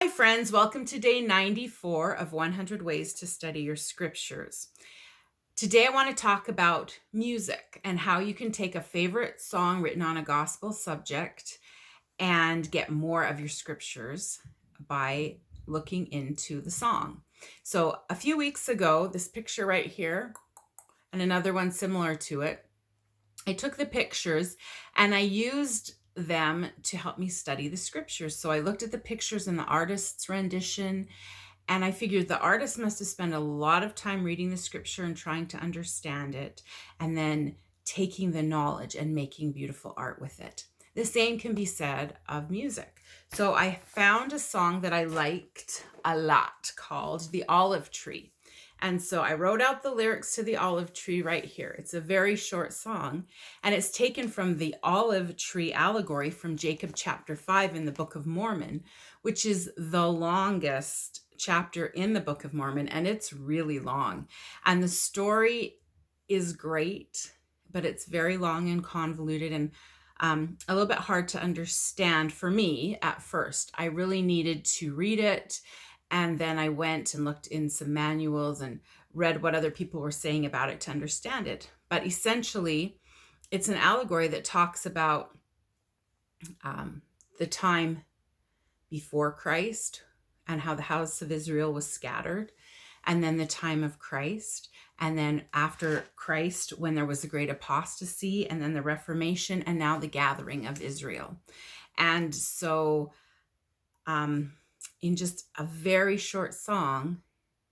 Hi, friends. Welcome to day 94 of 100 Ways to Study Your Scriptures. Today, I want to talk about music and how you can take a favorite song written on a gospel subject and get more of your scriptures by looking into the song. So, a few weeks ago, this picture right here and another one similar to it, I took the pictures and I used them to help me study the scriptures. So I looked at the pictures in the artist's rendition, and I figured the artist must have spent a lot of time reading the scripture and trying to understand it, and then taking the knowledge and making beautiful art with it. The same can be said of music. So I found a song that I liked a lot called The Olive Tree. And so I wrote out the lyrics to The Olive Tree right here. It's a very short song, and it's taken from the olive tree allegory from Jacob chapter 5 in the Book of Mormon, which is the longest chapter in the Book of Mormon, and it's really long. And the story is great, but it's very long and convoluted and a little bit hard to understand for me at first. I really needed to read it, and then I went and looked in some manuals and read what other people were saying about it to understand it. But essentially, it's an allegory that talks about the time before Christ and how the house of Israel was scattered, and then the time of Christ, and then after Christ when there was a great apostasy, and then the Reformation, and now the gathering of Israel. And so in just a very short song,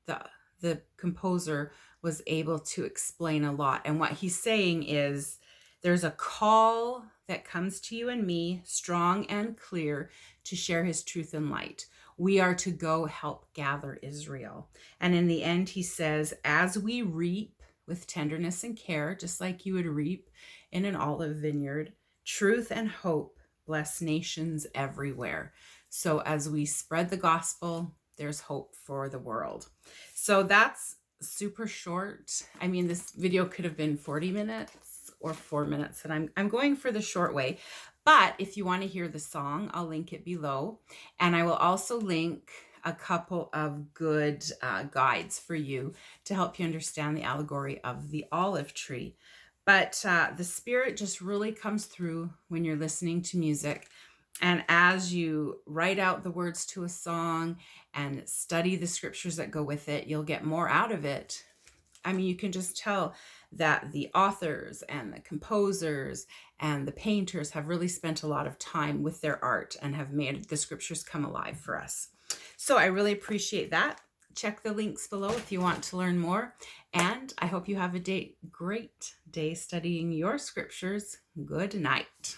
the composer was able to explain a lot. And what he's saying is there's a call that comes to you and me, strong and clear, to share his truth and light. We are to go help gather Israel. And in the end, he says, as we reap with tenderness and care, just like you would reap in an olive vineyard, truth and hope bless nations everywhere. So as we spread the gospel, there's hope for the world. So that's super short. I mean, this video could have been 40 minutes or 4 minutes, and I'm going for the short way. But if you want to hear the song, I'll link it below. And I will also link a couple of good guides for you to help you understand the allegory of the olive tree. But the spirit just really comes through when you're listening to music. And as you write out the words to a song and study the scriptures that go with it, you'll get more out of it. I mean, you can just tell that the authors and the composers and the painters have really spent a lot of time with their art and have made the scriptures come alive for us. So I really appreciate that. Check the links below if you want to learn more. And I hope you have a great day studying your scriptures. Good night.